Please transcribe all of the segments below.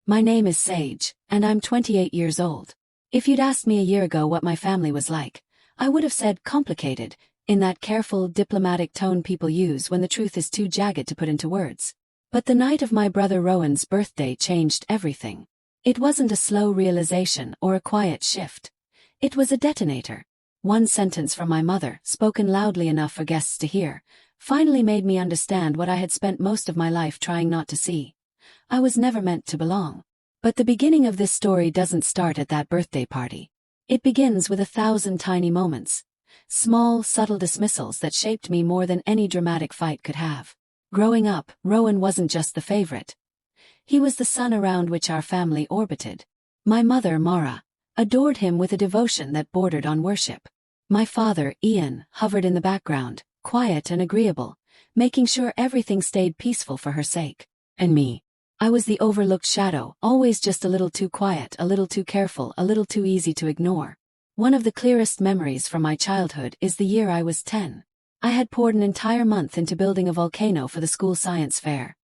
My name is Sage, and I'm 28 years old. If you'd asked me a year ago what my family was like, I would have said complicated, in that careful, diplomatic tone people use when the truth is too jagged to put into words. But the night of my brother Rowan's birthday changed everything. It wasn't a slow realization or a quiet shift. It was a detonator. One sentence from my mother, spoken loudly enough for guests to hear, finally made me understand what I had spent most of my life trying not to see. I was never meant to belong. But the beginning of this story doesn't start at that birthday party. It begins with 1,000 tiny moments. Small, subtle dismissals that shaped me more than any dramatic fight could have. Growing up, Rowan wasn't just the favorite. He was the sun around which our family orbited. My mother, Mara, adored him with a devotion that bordered on worship. My father, Ian, hovered in the background, quiet and agreeable, making sure everything stayed peaceful for her sake. And me. I was the overlooked shadow, always just a little too quiet, a little too careful, a little too easy to ignore. One of the clearest memories from my childhood is the year I was 10. I had poured an entire month into building a volcano for the school science fair.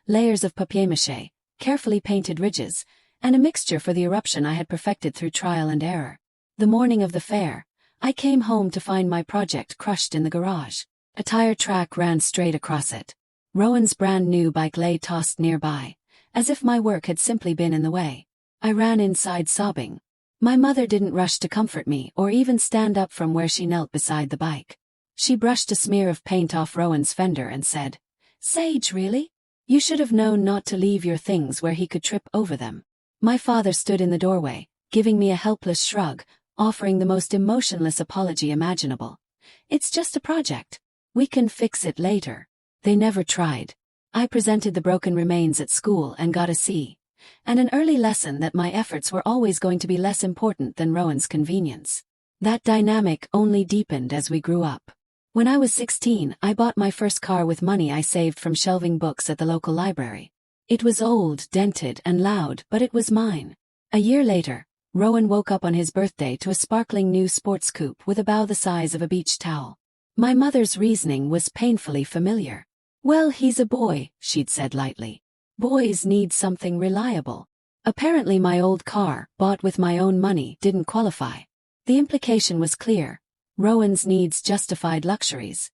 Layers of papier-mâché, carefully painted ridges, and a mixture for the eruption I had perfected through trial and error. The morning of the fair, I came home to find my project crushed in the garage. A tire track ran straight across it. Rowan's brand new bike lay tossed nearby, as if my work had simply been in the way. I ran inside sobbing. My mother didn't rush to comfort me or even stand up from where she knelt beside the bike. She brushed a smear of paint off Rowan's fender and said, "Sage, really? You should have known not to leave your things where he could trip over them." My father stood in the doorway, giving me a helpless shrug, offering the most emotionless apology imaginable. "It's just a project. We can fix it later." They never tried. I presented the broken remains at school and got a C, and an early lesson that my efforts were always going to be less important than Rowan's convenience. That dynamic only deepened as we grew up. When I was 16, I bought my first car with money I saved from shelving books at the local library. It was old, dented, and loud, but it was mine. A year later, Rowan woke up on his birthday to a sparkling new sports coupe with a bow the size of a beach towel. My mother's reasoning was painfully familiar. "Well, he's a boy," she'd said lightly. "Boys need something reliable." Apparently my old car, bought with my own money, didn't qualify. The implication was clear. Rowan's needs justified luxuries.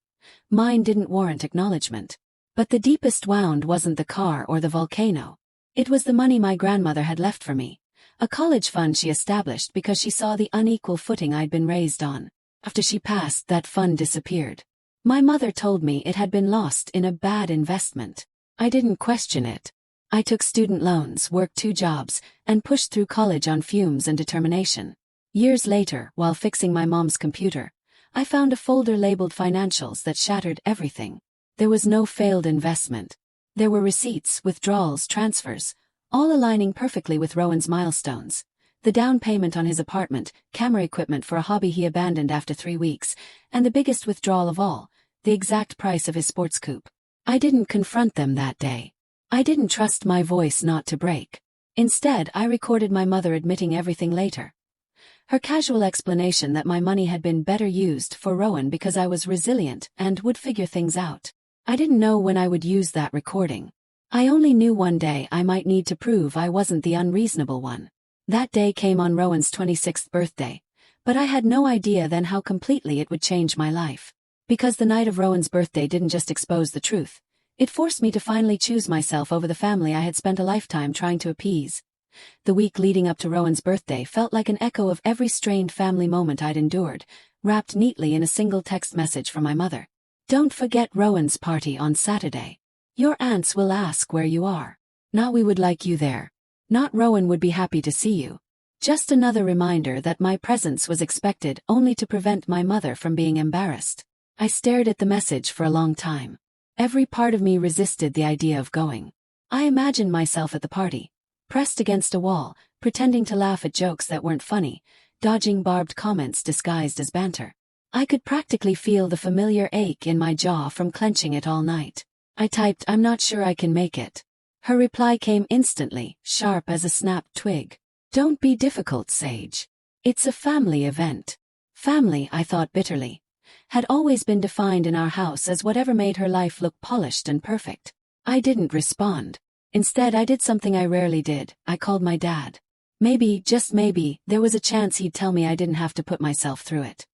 Mine didn't warrant acknowledgement. But the deepest wound wasn't the car or the volcano. It was the money my grandmother had left for me. A college fund she established because she saw the unequal footing I'd been raised on. After she passed, that fund disappeared. My mother told me it had been lost in a bad investment. I didn't question it. I took student loans, worked 2 jobs, and pushed through college on fumes and determination. Years later, while fixing my mom's computer, I found a folder labeled financials that shattered everything. There was no failed investment. There were receipts, withdrawals, transfers, all aligning perfectly with Rowan's milestones. The down payment on his apartment, camera equipment for a hobby he abandoned after 3 weeks, and the biggest withdrawal of all, the exact price of his sports coupe. I didn't confront them that day. I didn't trust my voice not to break. Instead, I recorded my mother admitting everything later. Her casual explanation that my money had been better used for Rowan because I was resilient and would figure things out. I didn't know when I would use that recording. I only knew one day I might need to prove I wasn't the unreasonable one. That day came on Rowan's 26th birthday, but I had no idea then how completely it would change my life. Because the night of Rowan's birthday didn't just expose the truth, it forced me to finally choose myself over the family I had spent a lifetime trying to appease. The week leading up to Rowan's birthday felt like an echo of every strained family moment I'd endured, wrapped neatly in a single text message from my mother. "Don't forget Rowan's party on Saturday. Your aunts will ask where you are. Not we would like you there. Not Rowan would be happy to see you." Just another reminder that my presence was expected only to prevent my mother from being embarrassed. I stared at the message for a long time. Every part of me resisted the idea of going. I imagined myself at the party, pressed against a wall, pretending to laugh at jokes that weren't funny, dodging barbed comments disguised as banter. I could practically feel the familiar ache in my jaw from clenching it all night. I typed, "I'm not sure I can make it." Her reply came instantly, sharp as a snapped twig. "Don't be difficult, Sage. It's a family event." Family, I thought bitterly, had always been defined in our house as whatever made her life look polished and perfect. I didn't respond. Instead, I did something I rarely did. I called my dad. Maybe, just maybe, there was a chance he'd tell me I didn't have to put myself through it.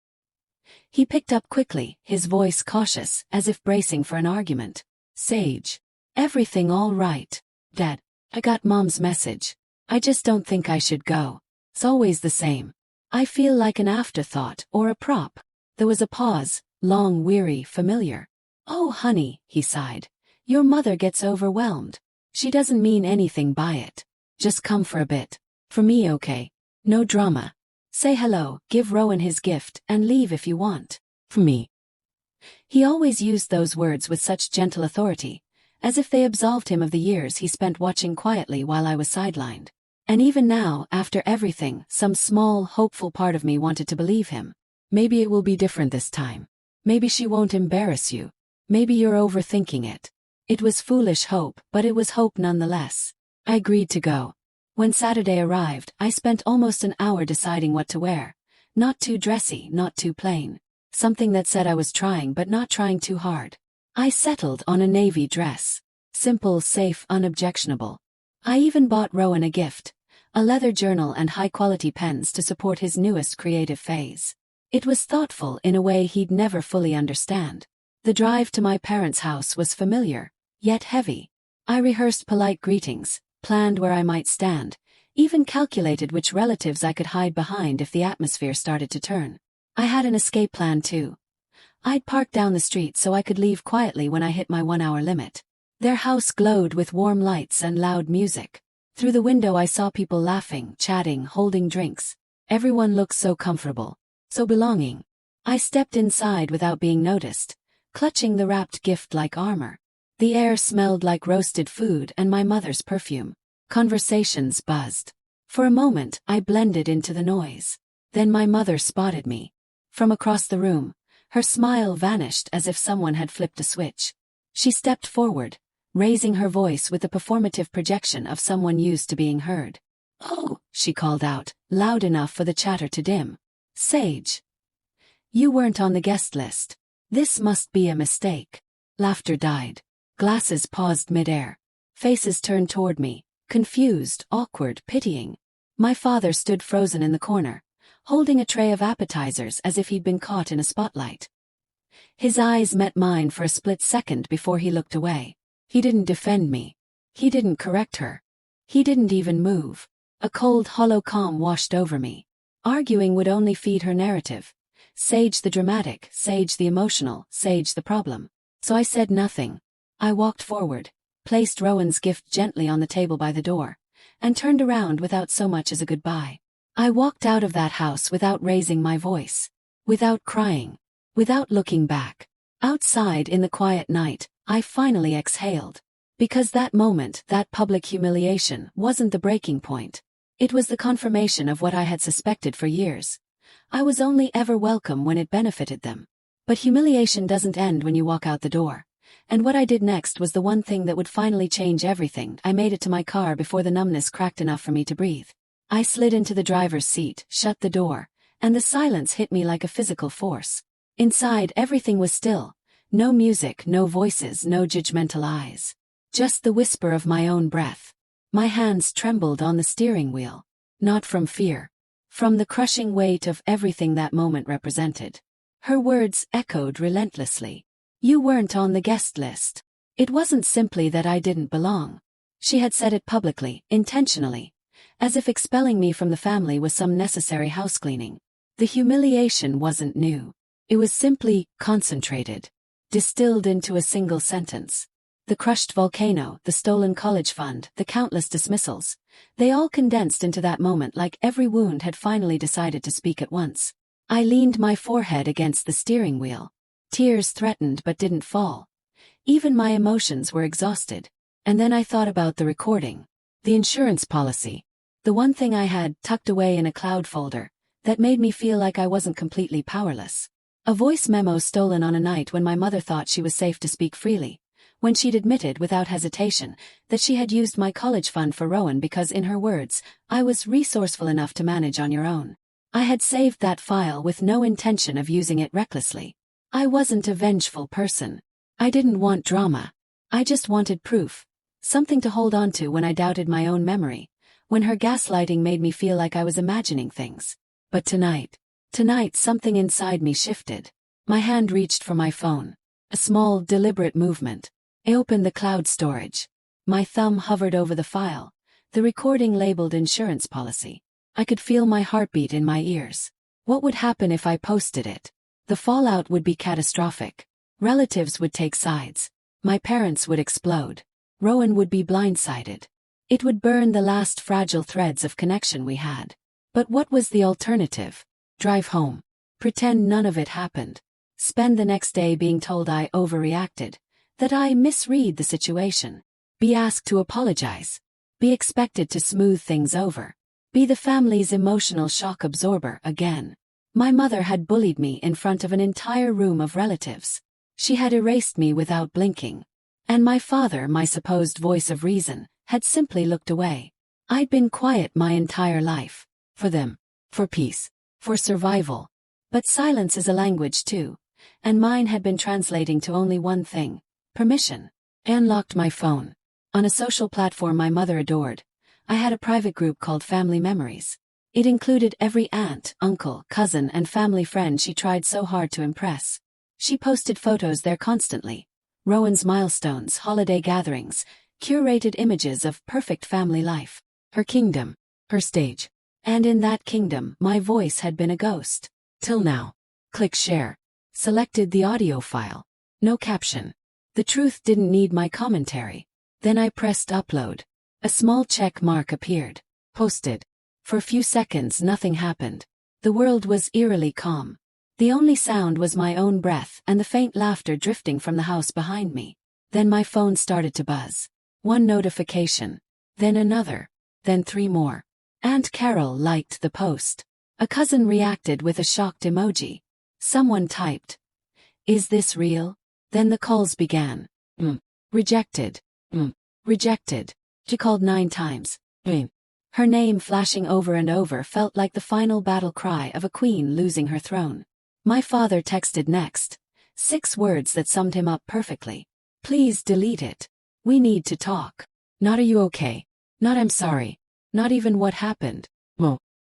He picked up quickly, his voice cautious, as if bracing for an argument. Sage. Everything all right? Dad, I got Mom's message. I just don't think I should go. It's always the same. I feel like an afterthought or a prop. There was a pause, long, weary, familiar. Oh, honey, he sighed. Your mother gets overwhelmed. She doesn't mean anything by it. Just come for a bit. For me, okay. No drama. Say hello, give Rowan his gift, and leave if you want. For me. He always used those words with such gentle authority, as if they absolved him of the years he spent watching quietly while I was sidelined. And even now, after everything, some small, hopeful part of me wanted to believe him. Maybe it will be different this time. Maybe she won't embarrass you. Maybe you're overthinking it. It was foolish hope, but it was hope nonetheless. I agreed to go. When Saturday arrived, I spent almost an hour deciding what to wear. Not too dressy, not too plain. Something that said I was trying but not trying too hard. I settled on a navy dress. Simple, safe, unobjectionable. I even bought Rowan a gift. A leather journal and high-quality pens to support his newest creative phase. It was thoughtful in a way he'd never fully understand. The drive to my parents' house was familiar, yet heavy. I rehearsed polite greetings, planned where I might stand, even calculated which relatives I could hide behind if the atmosphere started to turn. I had an escape plan too. I'd park down the street so I could leave quietly when I hit my 1-hour limit. Their house glowed with warm lights and loud music. Through the window I saw people laughing, chatting, holding drinks. Everyone looked so comfortable, so belonging. I stepped inside without being noticed, clutching the wrapped gift like armor. The air smelled like roasted food and my mother's perfume. Conversations buzzed. For a moment, I blended into the noise. Then my mother spotted me. From across the room, her smile vanished as if someone had flipped a switch. She stepped forward, raising her voice with the performative projection of someone used to being heard. "Oh," she called out, loud enough for the chatter to dim. "Sage. You weren't on the guest list. This must be a mistake." Laughter died. Glasses paused midair. Faces turned toward me, confused, awkward, pitying. My father stood frozen in the corner, holding a tray of appetizers as if he'd been caught in a spotlight. His eyes met mine for a split second before he looked away. He didn't defend me. He didn't correct her. He didn't even move. A cold, hollow calm washed over me. Arguing would only feed her narrative. Sage the dramatic, Sage the emotional, Sage the problem. So I said nothing. I walked forward, placed Rowan's gift gently on the table by the door, and turned around without so much as a goodbye. I walked out of that house without raising my voice, without crying, without looking back. Outside in the quiet night, I finally exhaled. Because that moment, that public humiliation, wasn't the breaking point. It was the confirmation of what I had suspected for years. I was only ever welcome when it benefited them. But humiliation doesn't end when you walk out the door. And what I did next was the one thing that would finally change everything. I made it to my car before the numbness cracked enough for me to breathe. I slid into the driver's seat, shut the door, and the silence hit me like a physical force. Inside, everything was still. No music, no voices, no judgmental eyes. Just the whisper of my own breath. My hands trembled on the steering wheel. Not from fear. From the crushing weight of everything that moment represented. Her words echoed relentlessly. You weren't on the guest list. It wasn't simply that I didn't belong. She had said it publicly, intentionally. As if expelling me from the family was some necessary housecleaning. The humiliation wasn't new. It was simply concentrated. Distilled into a single sentence. The crushed volcano, the stolen college fund, the countless dismissals. They all condensed into that moment like every wound had finally decided to speak at once. I leaned my forehead against the steering wheel. Tears threatened but didn't fall. Even my emotions were exhausted. And then I thought about the recording. The insurance policy. The one thing I had tucked away in a cloud folder that made me feel like I wasn't completely powerless. A voice memo stolen on a night when my mother thought she was safe to speak freely. When she'd admitted without hesitation that she had used my college fund for Rowan because, in her words, I was resourceful enough to manage on your own. I had saved that file with no intention of using it recklessly. I wasn't a vengeful person. I didn't want drama. I just wanted proof. something to hold on to when I doubted my own memory, when her gaslighting made me feel like I was imagining things. But tonight something inside me shifted. My hand reached for my phone. A small, deliberate movement. I opened the cloud storage. My thumb hovered over the file, the recording labeled insurance policy. I could feel my heartbeat in my ears. What would happen if I posted it? The fallout would be catastrophic. Relatives would take sides. My parents would explode. Rowan would be blindsided. It would burn the last fragile threads of connection we had. But what was the alternative? Drive home. Pretend none of it happened. Spend the next day being told I overreacted, that I misread the situation. Be asked to apologize. Be expected to smooth things over. Be the family's emotional shock absorber again. My mother had bullied me in front of an entire room of relatives. She had erased me without blinking. And my father, my supposed voice of reason, had simply looked away. I'd been quiet my entire life. For them. For peace. For survival. But silence is a language too. And mine had been translating to only one thing. Permission. I unlocked my phone. On a social platform my mother adored, I had a private group called Family Memories. It included every aunt, uncle, cousin and family friend she tried so hard to impress. She posted photos there constantly. Rowan's milestones, holiday gatherings, curated images of perfect family life. Her kingdom. Her stage. And in that kingdom, my voice had been a ghost. Till now. Click share. Selected the audio file. No caption. The truth didn't need my commentary. Then I pressed upload. A small check mark appeared. Posted. For a few seconds nothing happened. The world was eerily calm. The only sound was my own breath and the faint laughter drifting from the house behind me. Then my phone started to buzz. One notification. Then another. Then 3 more. Aunt Carol liked the post. A cousin reacted with a shocked emoji. Someone typed. Is this real? Then the calls began. Rejected. Rejected. She called 9 times. Her name flashing over and over felt like the final battle cry of a queen losing her throne. My father texted next. 6 words that summed him up perfectly. Please delete it. We need to talk. Not are you okay? Not I'm sorry. Not even what happened.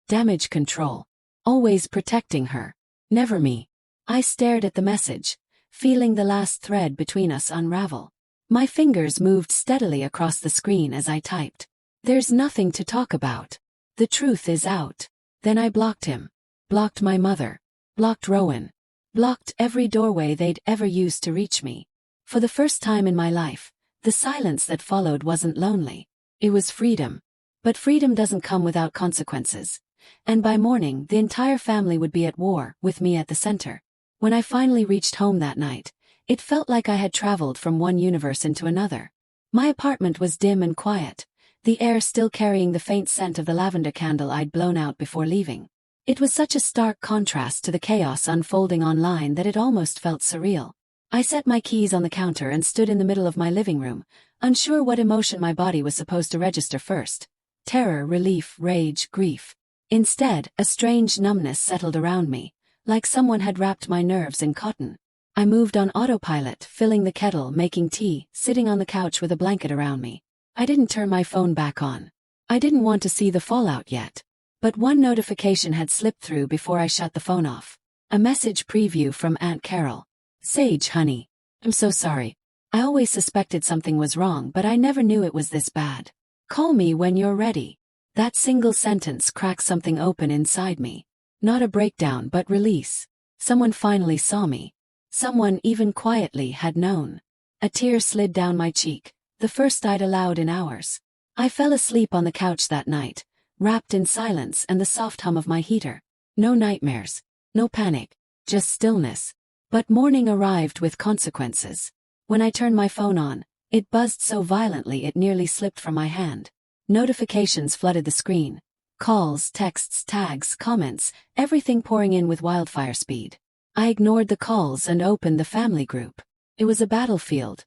Damage control. Always protecting her. Never me. I stared at the message, feeling the last thread between us unravel. My fingers moved steadily across the screen as I typed. There's nothing to talk about. The truth is out. Then I blocked him. Blocked my mother. Blocked Rowan. Blocked every doorway they'd ever used to reach me. For the first time in my life, the silence that followed wasn't lonely. It was freedom. But freedom doesn't come without consequences. And by morning, the entire family would be at war, with me at the center. When I finally reached home that night, it felt like I had traveled from one universe into another. My apartment was dim and quiet, the air still carrying the faint scent of the lavender candle I'd blown out before leaving. It was such a stark contrast to the chaos unfolding online that it almost felt surreal. I set my keys on the counter and stood in the middle of my living room, unsure what emotion my body was supposed to register first. Terror, relief, rage, grief. Instead, a strange numbness settled around me, like someone had wrapped my nerves in cotton. I moved on autopilot, filling the kettle, making tea, sitting on the couch with a blanket around me. I didn't turn my phone back on. I didn't want to see the fallout yet. But one notification had slipped through before I shut the phone off. A message preview from Aunt Carol. Sage, honey. I'm so sorry. I always suspected something was wrong, but I never knew it was this bad. Call me when you're ready. That single sentence cracked something open inside me. Not a breakdown but release. Someone finally saw me. Someone even quietly had known. A tear slid down my cheek, the first I'd allowed in hours. I fell asleep on the couch that night, wrapped in silence and the soft hum of my heater. No nightmares, no panic, just stillness. But morning arrived with consequences. When I turned my phone on, it buzzed so violently it nearly slipped from my hand. Notifications flooded the screen. Calls, texts, tags, comments, everything pouring in with wildfire speed. I ignored the calls and opened the family group. It was a battlefield.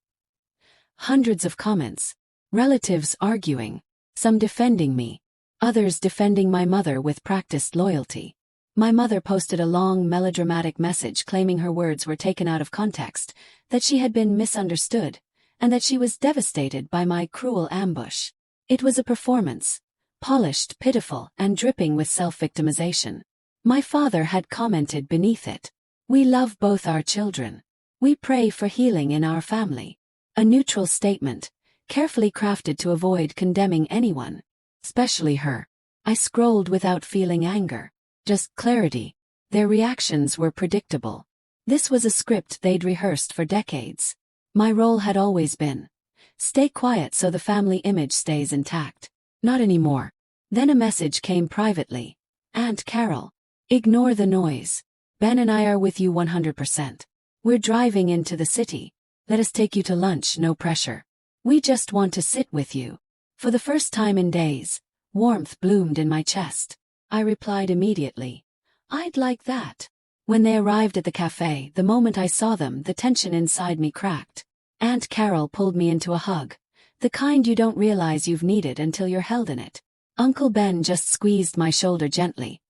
Hundreds of comments. Relatives arguing. Some defending me. Others defending my mother with practiced loyalty. My mother posted a long, melodramatic message claiming her words were taken out of context, that she had been misunderstood, and that she was devastated by my cruel ambush. It was a performance, polished, pitiful, and dripping with self-victimization. My father had commented beneath it. "We love both our children. We pray for healing in our family." A neutral statement, carefully crafted to avoid condemning anyone, especially her. I scrolled without feeling anger, just clarity. Their reactions were predictable. This was a script they'd rehearsed for decades. My role had always been, stay quiet so the family image stays intact. Not anymore. Then a message came privately. "Aunt Carol, ignore the noise. Ben and I are with you 100%. We're driving into the city. Let us take you to lunch, no pressure. We just want to sit with you." For the first time in days, warmth bloomed in my chest. I replied immediately, "I'd like that." When they arrived at the cafe, the moment I saw them, the tension inside me cracked. Aunt Carol pulled me into a hug, the kind you don't realize you've needed until you're held in it. Uncle Ben just squeezed my shoulder gently,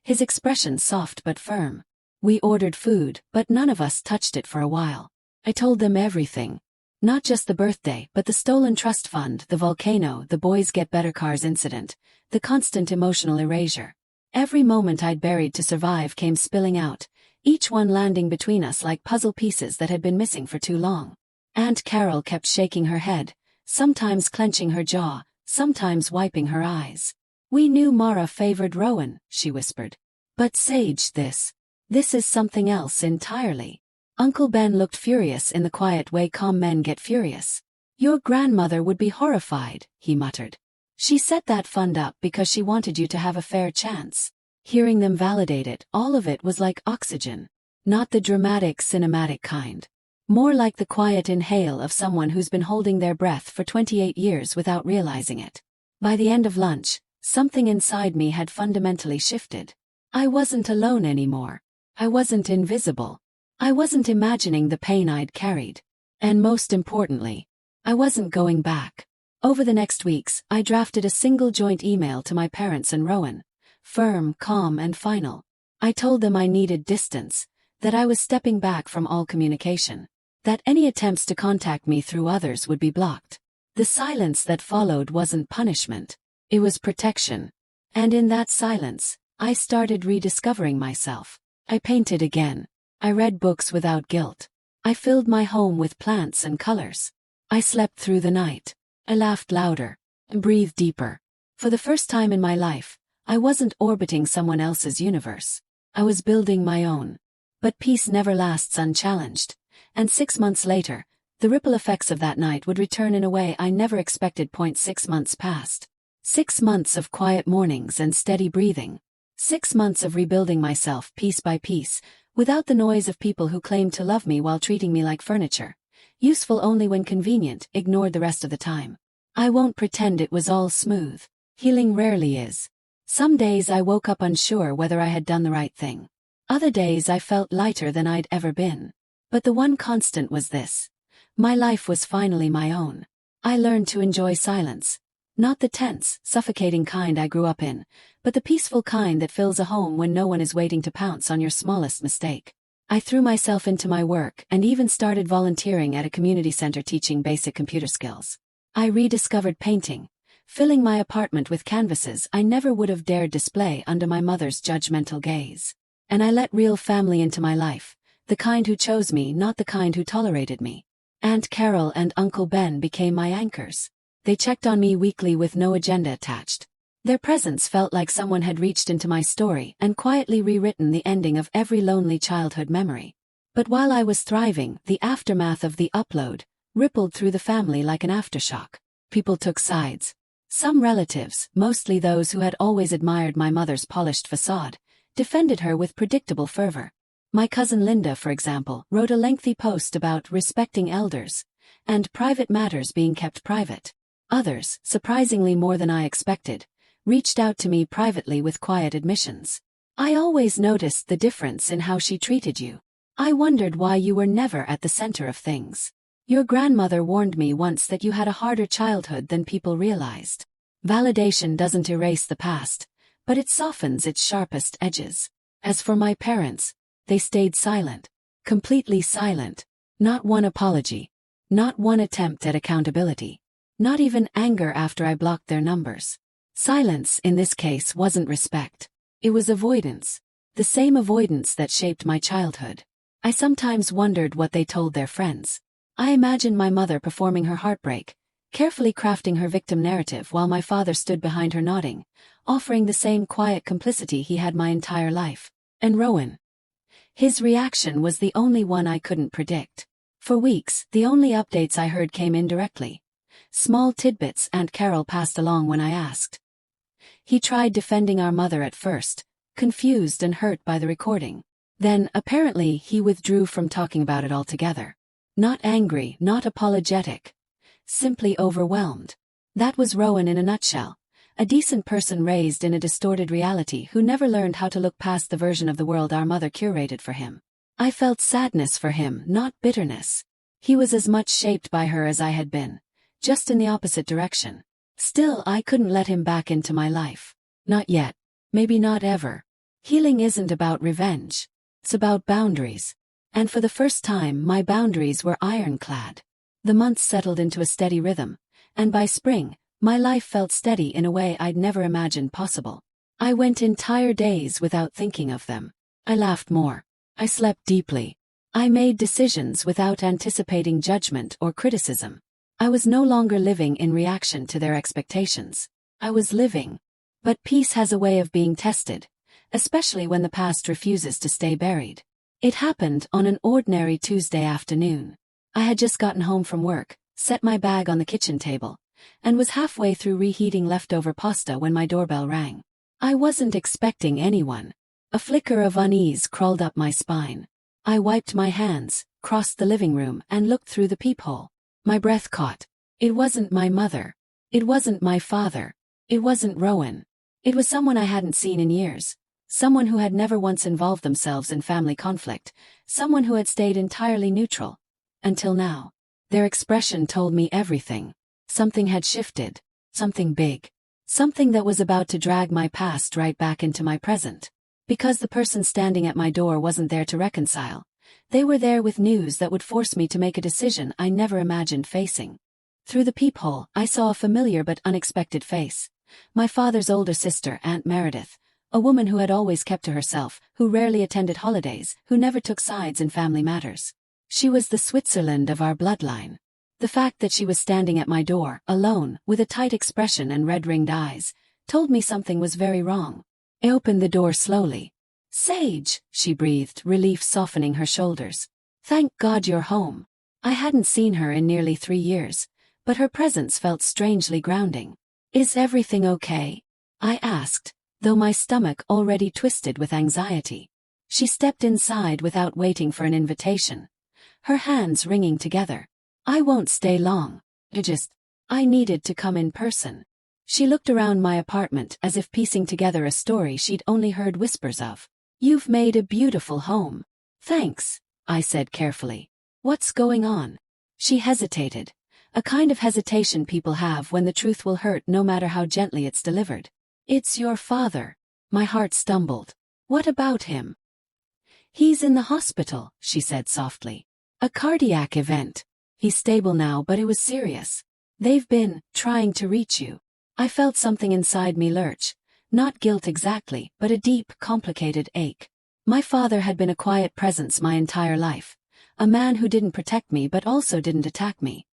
his expression soft but firm. We ordered food, but none of us touched it for a while. I told them everything. Not just the birthday, but the stolen trust fund, the volcano, the boys get better cars incident, the constant emotional erasure. Every moment I'd buried to survive came spilling out, each one landing between us like puzzle pieces that had been missing for too long. Aunt Carol kept shaking her head, sometimes clenching her jaw, sometimes wiping her eyes. "We knew Mara favored Rowan," she whispered. "But Sage, this is something else entirely." Uncle Ben looked furious in the quiet way calm men get furious. "Your grandmother would be horrified," he muttered. "She set that fund up because she wanted you to have a fair chance." Hearing them validate it, all of it was like oxygen. Not the dramatic, cinematic kind. More like the quiet inhale of someone who's been holding their breath for 28 years without realizing it. By the end of lunch, something inside me had fundamentally shifted. I wasn't alone anymore. I wasn't invisible. I wasn't imagining the pain I'd carried. And most importantly, I wasn't going back. Over the next weeks, I drafted a single joint email to my parents and Rowan. Firm, calm, and final. I told them I needed distance, that I was stepping back from all communication, that any attempts to contact me through others would be blocked. The silence that followed wasn't punishment. It was protection. And in that silence, I started rediscovering myself. I painted again. I read books without guilt. I filled my home with plants and colors. I slept through the night. I laughed louder. And breathed deeper. For the first time in my life, I wasn't orbiting someone else's universe. I was building my own. But peace never lasts unchallenged. And 6 months later, the ripple effects of that night would return in a way I never expected. 6 months passed. 6 months of quiet mornings and steady breathing. 6 months of rebuilding myself piece by piece, without the noise of people who claimed to love me while treating me like furniture. Useful only when convenient, ignored the rest of the time. I won't pretend it was all smooth. Healing rarely is. Some days I woke up unsure whether I had done the right thing. Other days I felt lighter than I'd ever been. But the one constant was this. My life was finally my own. I learned to enjoy silence. Not the tense, suffocating kind I grew up in, but the peaceful kind that fills a home when no one is waiting to pounce on your smallest mistake. I threw myself into my work and even started volunteering at a community center teaching basic computer skills. I rediscovered painting, filling my apartment with canvases I never would have dared display under my mother's judgmental gaze. And I let real family into my life, the kind who chose me, not the kind who tolerated me. Aunt Carol and Uncle Ben became my anchors. They checked on me weekly with no agenda attached. Their presence felt like someone had reached into my story and quietly rewritten the ending of every lonely childhood memory. But while I was thriving, the aftermath of the upload rippled through the family like an aftershock. People took sides. Some relatives, mostly those who had always admired my mother's polished facade, defended her with predictable fervor. My cousin Linda, for example, wrote a lengthy post about respecting elders and private matters being kept private. Others, surprisingly more than I expected, reached out to me privately with quiet admissions. "I always noticed the difference in how she treated you. I wondered why you were never at the center of things. Your grandmother warned me once that you had a harder childhood than people realized." Validation doesn't erase the past, but it softens its sharpest edges. As for my parents, they stayed silent. Completely silent. Not one apology. Not one attempt at accountability. Not even anger after I blocked their numbers. Silence in this case wasn't respect. It was avoidance. The same avoidance that shaped my childhood. I sometimes wondered what they told their friends. I imagined my mother performing her heartbreak, carefully crafting her victim narrative while my father stood behind her nodding, offering the same quiet complicity he had my entire life. And Rowan. His reaction was the only one I couldn't predict. For weeks, the only updates I heard came indirectly. Small tidbits Aunt Carol passed along when I asked. He tried defending our mother at first, confused and hurt by the recording. Then, apparently, he withdrew from talking about it altogether. Not angry, not apologetic. Simply overwhelmed. That was Rowan in a nutshell. A decent person raised in a distorted reality who never learned how to look past the version of the world our mother curated for him. I felt sadness for him, not bitterness. He was as much shaped by her as I had been, just in the opposite direction. Still, I couldn't let him back into my life. Not yet. Maybe not ever. Healing isn't about revenge. It's about boundaries. And for the first time, my boundaries were ironclad. The months settled into a steady rhythm, and by spring, my life felt steady in a way I'd never imagined possible. I went entire days without thinking of them. I laughed more. I slept deeply. I made decisions without anticipating judgment or criticism. I was no longer living in reaction to their expectations. I was living. But peace has a way of being tested, especially when the past refuses to stay buried. It happened on an ordinary Tuesday afternoon. I had just gotten home from work, set my bag on the kitchen table, and was halfway through reheating leftover pasta when my doorbell rang. I wasn't expecting anyone. A flicker of unease crawled up my spine. I wiped my hands, crossed the living room, and looked through the peephole. My breath caught. It wasn't my mother. It wasn't my father. It wasn't Rowan. It was someone I hadn't seen in years. Someone who had never once involved themselves in family conflict. Someone who had stayed entirely neutral. Until now. Their expression told me everything. Something had shifted. Something big. Something that was about to drag my past right back into my present. Because the person standing at my door wasn't there to reconcile. They were there with news that would force me to make a decision I never imagined facing. Through the peephole, I saw a familiar but unexpected face. My father's older sister, Aunt Meredith. A woman who had always kept to herself, who rarely attended holidays, who never took sides in family matters. She was the Switzerland of our bloodline. The fact that she was standing at my door, alone, with a tight expression and red-ringed eyes, told me something was very wrong. I opened the door slowly. "Sage," she breathed, relief softening her shoulders. "Thank God you're home." I hadn't seen her in nearly 3 years, but her presence felt strangely grounding. "Is everything okay?" I asked, though my stomach already twisted with anxiety. She stepped inside without waiting for an invitation, her hands wringing together. "I won't stay long. I needed to come in person." She looked around my apartment as if piecing together a story she'd only heard whispers of. "You've made a beautiful home." "Thanks," I said carefully. "What's going on?" She hesitated. A kind of hesitation people have when the truth will hurt no matter how gently it's delivered. "It's your father." My heart stumbled. "What about him?" "He's in the hospital," she said softly. "A cardiac event. He's stable now, but it was serious. They've been trying to reach you." I felt something inside me lurch. Not guilt exactly, but a deep, complicated ache. My father had been a quiet presence my entire life. A man who didn't protect me but also didn't attack me.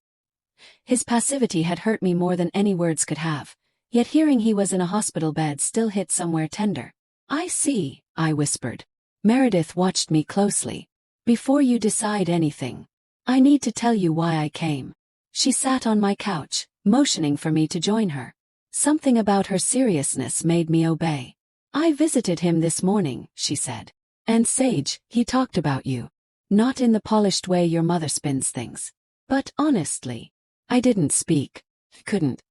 His passivity had hurt me more than any words could have, yet hearing he was in a hospital bed still hit somewhere tender. "I see," I whispered. Meredith watched me closely. "Before you decide anything, I need to tell you why I came." She sat on my couch, motioning for me to join her. Something about her seriousness made me obey. "I visited him this morning," she said. "And Sage, he talked about you. Not in the polished way your mother spins things. But honestly, I didn't speak. Couldn't.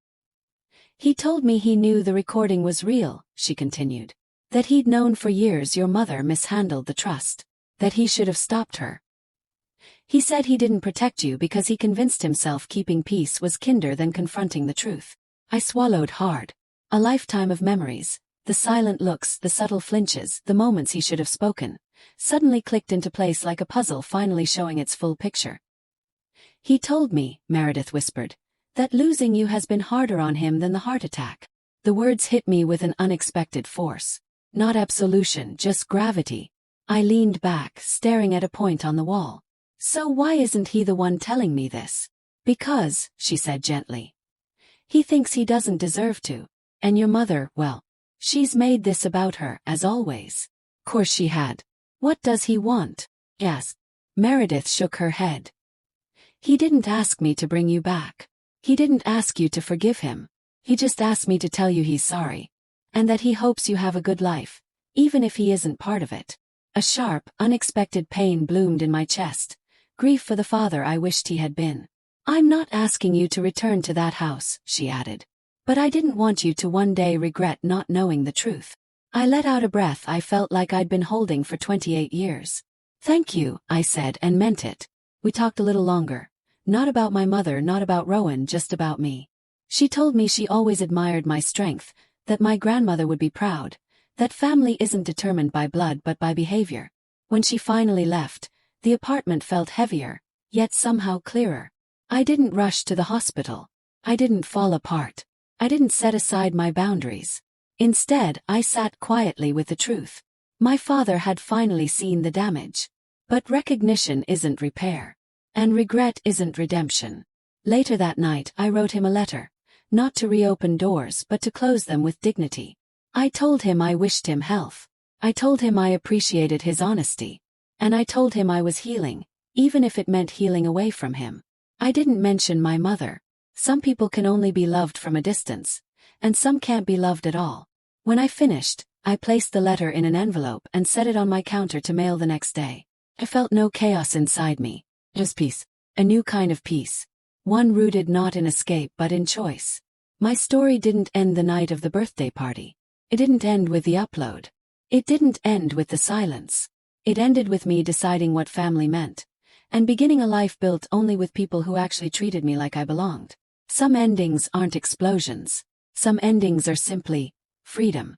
He told me he knew the recording was real," she continued. "That he'd known for years your mother mishandled the trust. That he should have stopped her. He said he didn't protect you because he convinced himself keeping peace was kinder than confronting the truth." I swallowed hard. A lifetime of memories, the silent looks, the subtle flinches, the moments he should have spoken, suddenly clicked into place like a puzzle finally showing its full picture. He told me, Meredith whispered, that losing you has been harder on him than the heart attack. The words hit me with an unexpected force. Not absolution, just gravity. I leaned back, staring at a point on the wall. So why isn't he the one telling me this? Because, she said gently. He thinks he doesn't deserve to. And your mother, well, she's made this about her, as always. Course she had. What does he want? Asked. Meredith shook her head. He didn't ask me to bring you back. He didn't ask you to forgive him. He just asked me to tell you he's sorry. And that he hopes you have a good life, even if he isn't part of it. A sharp, unexpected pain bloomed in my chest. Grief for the father I wished he had been. I'm not asking you to return to that house, she added. But I didn't want you to one day regret not knowing the truth. I let out a breath I felt like I'd been holding for 28 years. Thank you, I said, and meant it. We talked a little longer. Not about my mother, not about Rowan, just about me. She told me she always admired my strength, that my grandmother would be proud, that family isn't determined by blood but by behavior. When she finally left, the apartment felt heavier, yet somehow clearer. I didn't rush to the hospital. I didn't fall apart. I didn't set aside my boundaries. Instead, I sat quietly with the truth. My father had finally seen the damage. But recognition isn't repair. And regret isn't redemption. Later that night, I wrote him a letter. Not to reopen doors but to close them with dignity. I told him I wished him health. I told him I appreciated his honesty. And I told him I was healing, even if it meant healing away from him. I didn't mention my mother. Some people can only be loved from a distance, and some can't be loved at all. When I finished, I placed the letter in an envelope and set it on my counter to mail the next day. I felt no chaos inside me. Just peace. A new kind of peace. One rooted not in escape but in choice. My story didn't end the night of the birthday party. It didn't end with the upload. It didn't end with the silence. It ended with me deciding what family meant, and beginning a life built only with people who actually treated me like I belonged. Some endings aren't explosions. Some endings are simply freedom.